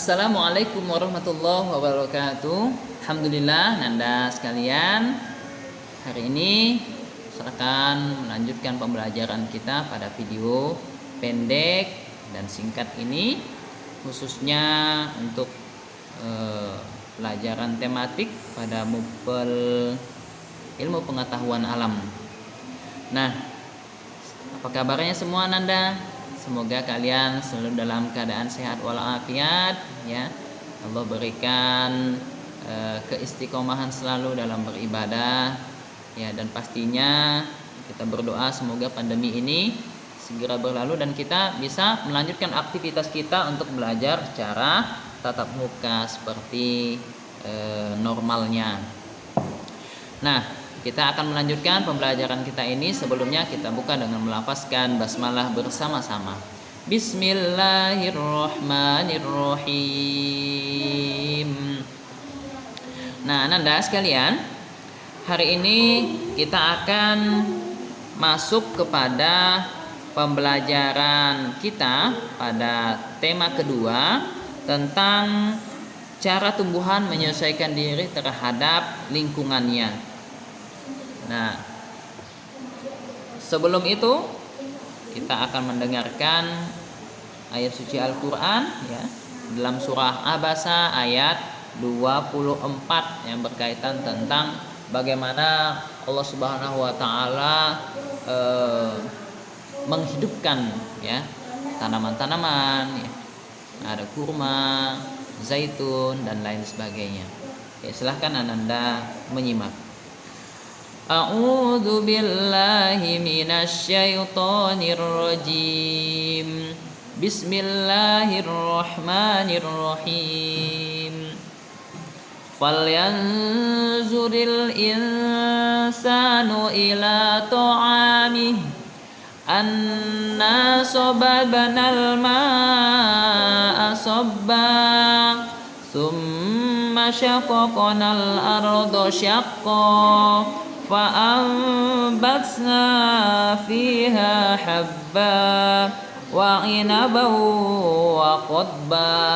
Assalamualaikum warahmatullahi wabarakatuh. Alhamdulillah Nanda sekalian, hari ini saya akan melanjutkan pembelajaran kita pada video pendek dan singkat ini, khususnya untuk pelajaran tematik pada mupel ilmu pengetahuan alam. Nah, apa kabarnya semua Nanda? Semoga kalian selalu dalam keadaan sehat walafiat, ya. Allah berikan keistiqomahan selalu dalam beribadah, ya, dan pastinya kita berdoa semoga pandemi ini segera berlalu dan kita bisa melanjutkan aktivitas kita untuk belajar secara tatap muka seperti normalnya. Nah, kita akan melanjutkan pembelajaran kita ini. Sebelumnya kita buka dengan melafazkan basmalah bersama-sama. Bismillahirrahmanirrahim. Nah, Nanda sekalian, hari ini kita akan masuk kepada pembelajaran kita pada tema kedua tentang cara tumbuhan menyesuaikan diri terhadap lingkungannya. Nah, sebelum itu kita akan mendengarkan ayat suci Al-Quran, ya, dalam surah Abasa ayat 24 yang berkaitan tentang bagaimana Allah Subhanahu wa taala menghidupkan, ya, tanaman-tanaman, ya. Ada kurma, zaitun dan lain sebagainya. Ya, silahkan Ananda menyimak. A'udzu billahi minasy syaithanir rajim. Bismillahirrahmanirrahim. Falyanzuril insanu ila ta'amih anna sababnal ma'a sabba thumma syaqaqnal arda syaqqa فأنبتنا فيها حبا وعنبا وقضبا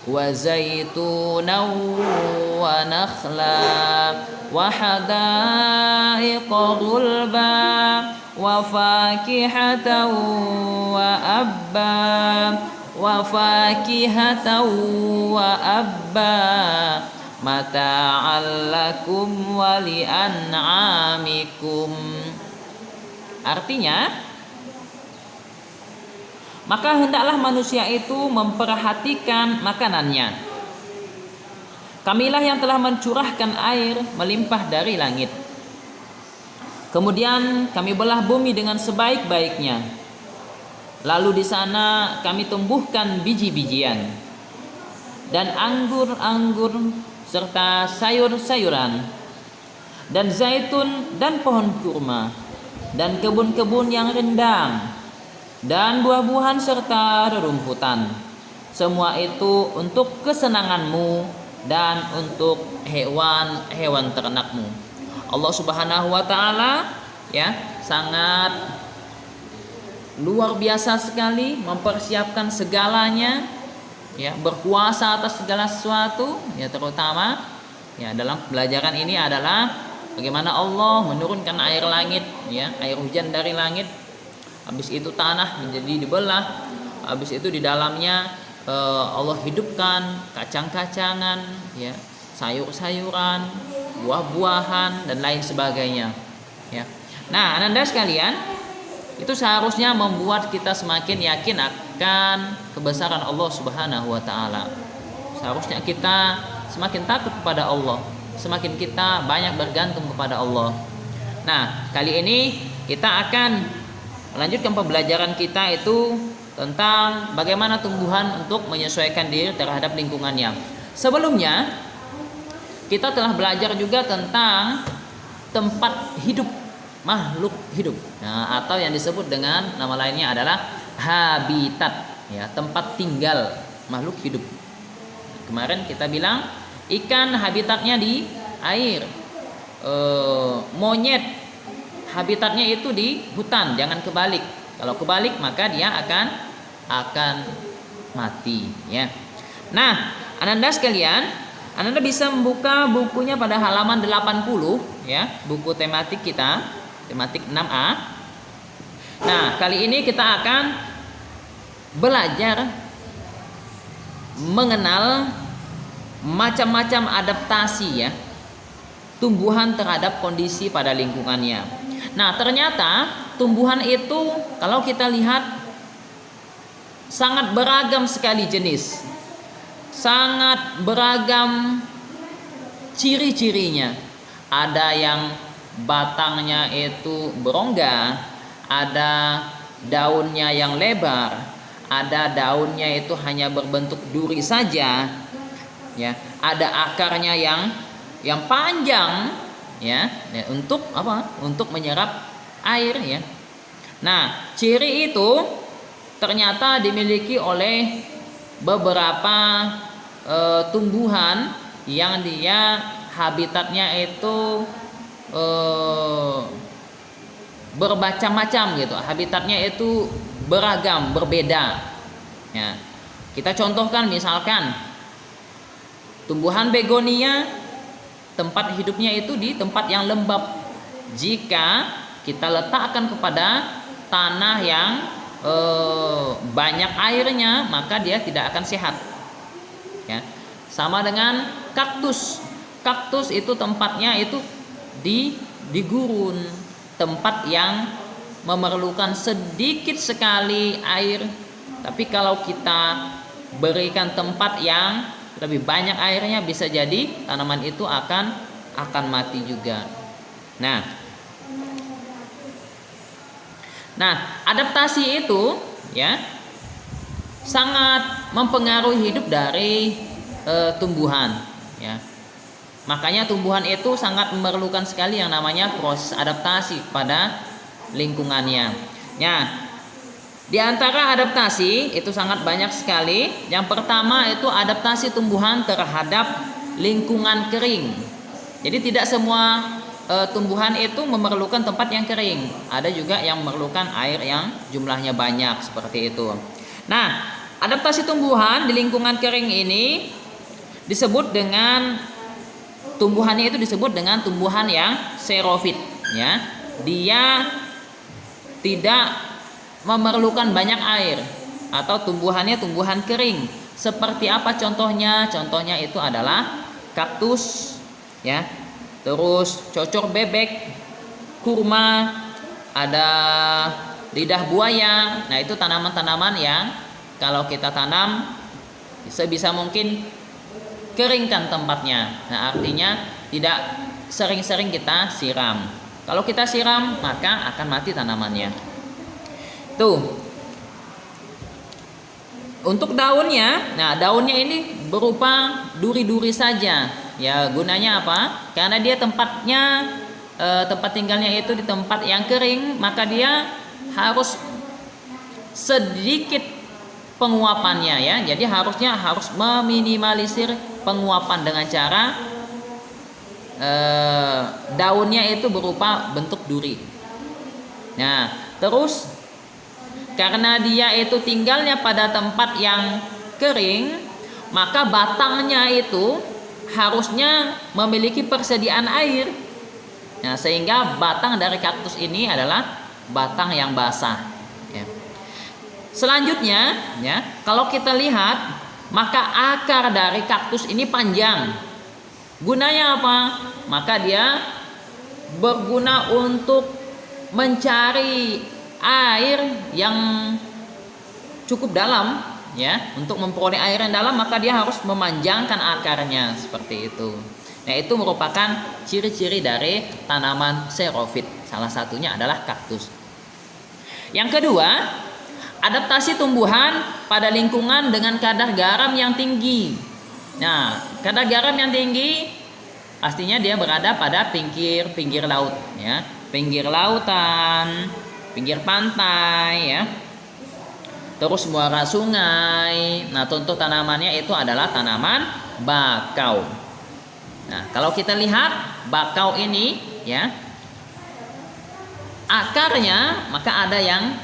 وزيتونا ونخلا وحدائق غلبا وفاكهة وأبا mata'al lakum wa li'an'amikum. Artinya, maka hendaklah manusia itu memperhatikan makanannya. Kamilah yang telah mencurahkan air melimpah dari langit. Kemudian kami belah bumi dengan sebaik-baiknya. Lalu di sana kami tumbuhkan biji-bijian dan anggur-anggur serta sayur-sayuran dan zaitun dan pohon kurma dan kebun-kebun yang rindang dan buah-buahan serta rerumputan. Semua itu untuk kesenanganmu dan untuk hewan-hewan ternakmu. Allah Subhanahu wa taala, ya, sangat luar biasa sekali mempersiapkan segalanya, ya, berkuasa atas segala sesuatu, ya, terutama, ya, dalam pelajaran ini adalah bagaimana Allah menurunkan air langit, ya, air hujan dari langit. Habis itu tanah menjadi dibelah. Habis itu di dalamnya Allah hidupkan kacang-kacangan, ya, sayur-sayuran, buah-buahan dan lain sebagainya, ya. Nah, Anda sekalian, itu seharusnya membuat kita semakin yakin akan kebesaran Allah Subhanahu wa taala. Seharusnya kita semakin takut kepada Allah, semakin kita banyak bergantung kepada Allah. Nah, kali ini kita akan melanjutkan pembelajaran kita itu tentang bagaimana tumbuhan untuk menyesuaikan diri terhadap lingkungannya. Sebelumnya kita telah belajar juga tentang tempat hidup makhluk hidup, nah, atau yang disebut dengan nama lainnya adalah habitat, ya, tempat tinggal makhluk hidup. Kemarin kita bilang ikan habitatnya di air, monyet habitatnya itu di hutan, jangan kebalik. Kalau kebalik maka dia akan mati, ya. Nah, Ananda sekalian, Ananda bisa membuka bukunya pada halaman 80 ya, buku tematik kita, tematik 6A. Nah, kali ini kita akan belajar mengenal macam-macam adaptasi ya, tumbuhan terhadap kondisi pada lingkungannya. Nah, ternyata tumbuhan itu kalau kita lihat sangat beragam sekali jenis, sangat beragam ciri-cirinya. Ada yang batangnya itu berongga, ada daunnya yang lebar, ada daunnya itu hanya berbentuk duri saja, ya, ada akarnya yang panjang, ya, untuk apa? Untuk menyerap air, ya. Nah, ciri itu ternyata dimiliki oleh beberapa tumbuhan yang dia habitatnya itu bermacam-macam gitu, habitatnya itu beragam, berbeda. Ya, kita contohkan misalkan tumbuhan begonia, tempat hidupnya itu di tempat yang lembab. Jika kita letakkan kepada tanah yang banyak airnya, maka dia tidak akan sehat. Ya, sama dengan kaktus. Kaktus itu tempatnya itu di gurun, tempat yang memerlukan sedikit sekali air. Tapi kalau kita berikan tempat yang lebih banyak airnya, bisa jadi tanaman itu akan mati juga. Nah, adaptasi itu ya sangat mempengaruhi hidup dari tumbuhan, ya. Makanya tumbuhan itu sangat memerlukan sekali yang namanya proses adaptasi pada lingkungannya. Nah, di antara adaptasi itu sangat banyak sekali. Yang pertama itu adaptasi tumbuhan terhadap lingkungan kering. Jadi tidak semua tumbuhan itu memerlukan tempat yang kering. Ada juga yang memerlukan air yang jumlahnya banyak, seperti itu. Nah, adaptasi tumbuhan di lingkungan kering ini disebut dengan tumbuhannya itu disebut dengan tumbuhan yang xerofit, ya. Dia tidak memerlukan banyak air, atau tumbuhannya tumbuhan kering. Seperti apa contohnya? Contohnya itu adalah kaktus, ya. Terus cocor bebek, kurma, ada lidah buaya. Nah, itu tanaman-tanaman yang kalau kita tanam sebisa mungkin keringkan tempatnya. Nah, artinya tidak sering-sering kita siram. Kalau kita siram, maka akan mati tanamannya. Tuh. Untuk daunnya, nah daunnya ini berupa duri-duri saja. Ya, gunanya apa? Karena dia tempatnya tempat tinggalnya itu di tempat yang kering, maka dia harus sedikit penguapannya, ya. Jadi harus meminimalisir penguapan dengan cara daunnya itu berupa bentuk duri. Nah, terus karena dia itu tinggalnya pada tempat yang kering, maka batangnya itu harusnya memiliki persediaan air. Nah, sehingga batang dari kaktus ini adalah batang yang basah, ya. Selanjutnya, ya, kalau kita lihat, maka akar dari kaktus ini panjang. Gunanya apa? Maka dia berguna untuk mencari air yang cukup dalam, ya. Untuk memperoleh air yang dalam, maka dia harus memanjangkan akarnya, seperti itu. Nah, itu merupakan ciri-ciri dari tanaman xerofit. Salah satunya adalah kaktus. Yang kedua, adaptasi tumbuhan pada lingkungan dengan kadar garam yang tinggi. Nah, kadar garam yang tinggi pastinya dia berada pada pinggir laut, ya. Pinggir lautan, pinggir pantai, ya. Terus muara sungai. Nah, contoh tanamannya itu adalah tanaman bakau. Nah, kalau kita lihat bakau ini, ya, akarnya maka ada yang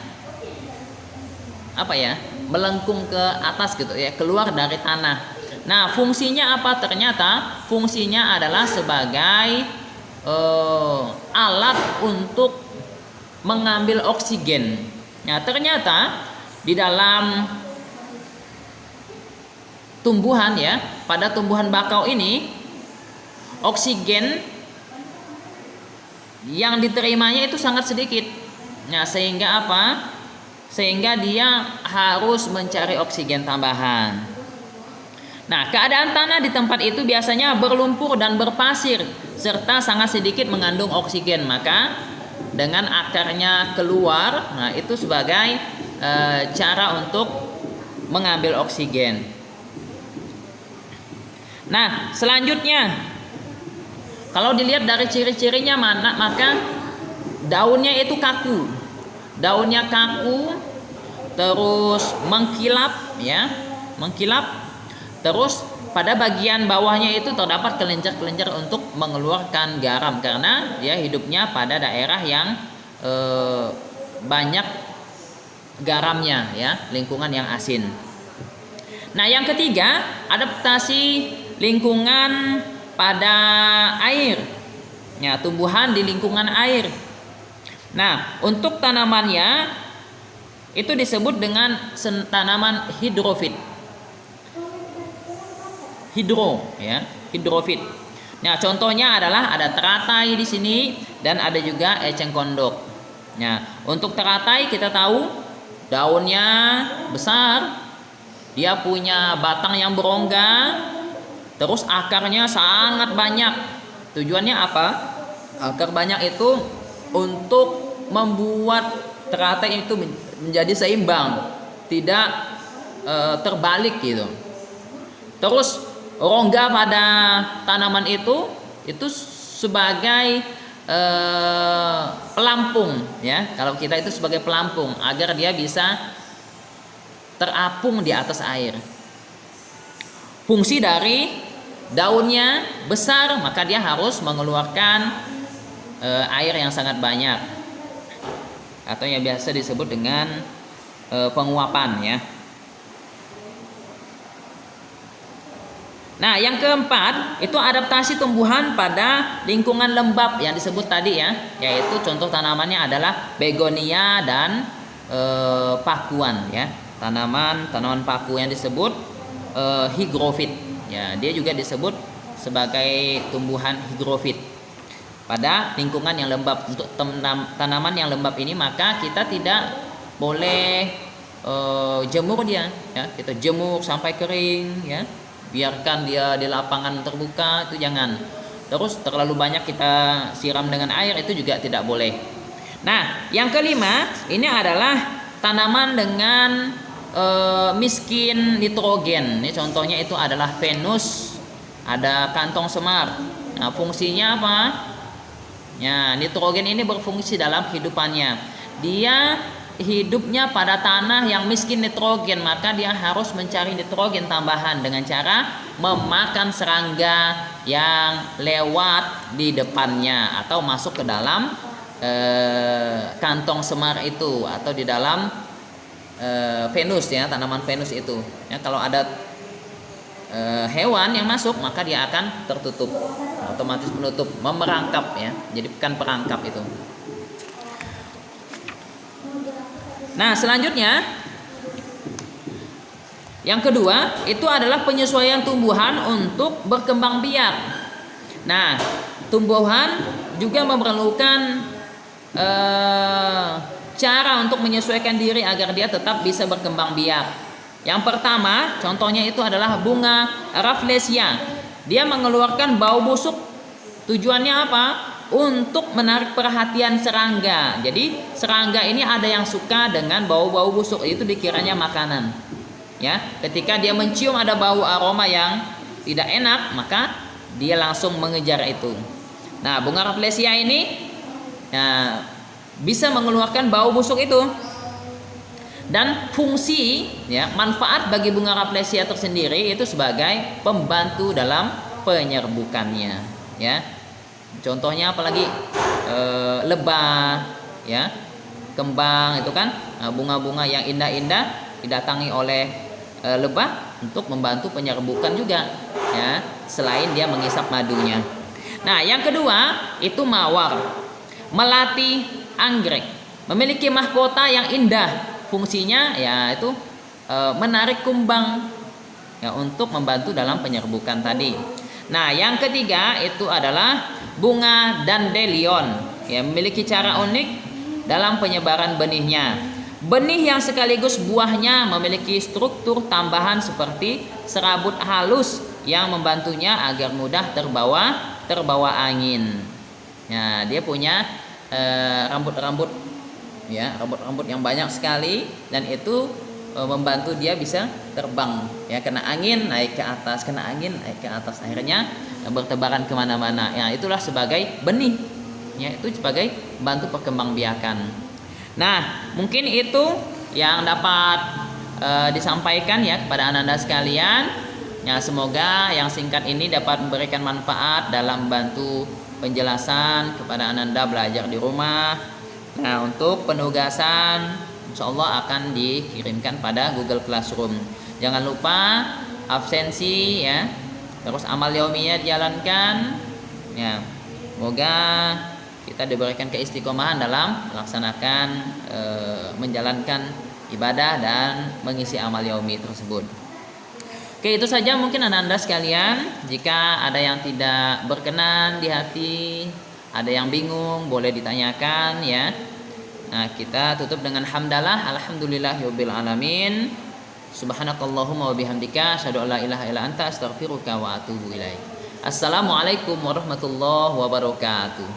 melengkung ke atas gitu, ya, keluar dari tanah. Nah, fungsinya apa? Ternyata fungsinya adalah sebagai alat untuk mengambil oksigen. Nah, ternyata di dalam tumbuhan ya, pada tumbuhan bakau ini oksigen yang diterimanya itu sangat sedikit. Nah, sehingga apa? Sehingga dia harus mencari oksigen tambahan. Nah, keadaan tanah di tempat itu biasanya berlumpur dan berpasir serta sangat sedikit mengandung oksigen. Maka dengan akarnya keluar, nah itu sebagai cara untuk mengambil oksigen. Nah, selanjutnya kalau dilihat dari ciri-cirinya maka daunnya itu kaku. Daunnya kaku, terus mengkilap ya, mengkilap. Terus pada bagian bawahnya itu terdapat kelenjar-kelenjar untuk mengeluarkan garam karena dia hidupnya pada daerah yang banyak garamnya ya, lingkungan yang asin. Nah, yang ketiga, adaptasi lingkungan pada air. Ya, tumbuhan di lingkungan air. Nah, untuk tanamannya itu disebut dengan tanaman hidrofit. Hidrofit. Nah, contohnya adalah ada teratai di sini dan ada juga eceng gondok. Nah, untuk teratai kita tahu daunnya besar, dia punya batang yang berongga, terus akarnya sangat banyak. Tujuannya apa? Akar banyak itu untuk membuat teratai itu menjadi seimbang, tidak terbalik gitu. Terus rongga pada tanaman itu sebagai pelampung ya. Kalau kita itu sebagai pelampung agar dia bisa terapung di atas air. Fungsi dari daunnya besar, maka dia harus mengeluarkan air yang sangat banyak atau yang biasa disebut dengan penguapan ya. Nah, yang keempat itu adaptasi tumbuhan pada lingkungan lembab yang disebut tadi ya, yaitu contoh tanamannya adalah begonia dan pakuan ya. Tanaman paku yang disebut higrofit ya, dia juga disebut sebagai tumbuhan higrofit pada lingkungan yang lembab. Untuk tanaman yang lembab ini maka kita tidak boleh jemur dia ya, kita jemur sampai kering ya, biarkan dia di lapangan terbuka, itu jangan. Terus terlalu banyak kita siram dengan air, itu juga tidak boleh. Nah, yang kelima ini adalah tanaman dengan miskin nitrogen. Ini contohnya itu adalah Venus, ada kantong semar. Nah, fungsinya apa? Ya, nitrogen ini berfungsi dalam kehidupannya. Dia hidupnya pada tanah yang miskin nitrogen, maka dia harus mencari nitrogen tambahan dengan cara memakan serangga yang lewat di depannya atau masuk ke dalam kantong semar itu atau di dalam Venus ya, tanaman Venus itu ya. Kalau ada hewan yang masuk maka dia akan tertutup, otomatis menutup, memerangkap ya, jadi bukan perangkap itu. Nah, selanjutnya yang kedua itu adalah penyesuaian tumbuhan untuk berkembang biak. Nah, tumbuhan juga memerlukan cara untuk menyesuaikan diri agar dia tetap bisa berkembang biak. Yang pertama, contohnya itu adalah bunga Rafflesia. Dia mengeluarkan bau busuk. Tujuannya apa? Untuk menarik perhatian serangga. Jadi serangga ini ada yang suka dengan bau-bau busuk, itu dikiranya makanan. Ya, ketika dia mencium ada bau aroma yang tidak enak, maka dia langsung mengejar itu. Nah, bunga Rafflesia ini ya, bisa mengeluarkan bau busuk itu. Dan fungsi ya, manfaat bagi bunga Rafflesia tersendiri itu sebagai pembantu dalam penyerbukannya ya. Contohnya apalagi lebah ya, kembang itu kan, bunga-bunga yang indah-indah didatangi oleh lebah untuk membantu penyerbukan juga, ya, selain dia menghisap madunya. Nah, yang kedua itu mawar, melati anggrek, memiliki mahkota yang indah. Fungsinya ya itu menarik kumbang, ya, untuk membantu dalam penyerbukan tadi. Nah, yang ketiga itu adalah bunga dandelion, ya, memiliki cara unik dalam penyebaran benihnya. Benih yang sekaligus buahnya memiliki struktur tambahan seperti serabut halus yang membantunya agar mudah terbawa angin. Nah, dia punya rambut-rambut, ya, rambut-rambut yang banyak sekali, dan itu membantu dia bisa terbang, ya, kena angin naik ke atas, kena angin naik ke atas, akhirnya bertebaran kemana-mana. Ya, itulah sebagai benih, ya, itu sebagai bantu perkembangbiakan. Nah, mungkin itu yang dapat disampaikan ya kepada Ananda sekalian. Ya, semoga yang singkat ini dapat memberikan manfaat dalam bantu penjelasan kepada Ananda belajar di rumah. Nah, untuk penugasan insya Allah akan dikirimkan pada Google Classroom. Jangan lupa absensi, ya, terus amal yaumiyah dijalankan, ya. Semoga kita diberikan keistiqomahan dalam melaksanakan menjalankan ibadah dan mengisi amal yaumi tersebut. Oke, itu saja mungkin Anda sekalian. Jika ada yang tidak berkenan di hati, ada yang bingung, boleh ditanyakan, ya. Nah, kita tutup dengan hamdalah, alhamdulillahirabbil alamin. Subhanakallahumma wa bihamdika asyhadu an la ilaha illa anta astaghfiruka wa atubu ilaik. Assalamualaikum warahmatullahi wabarakatuh.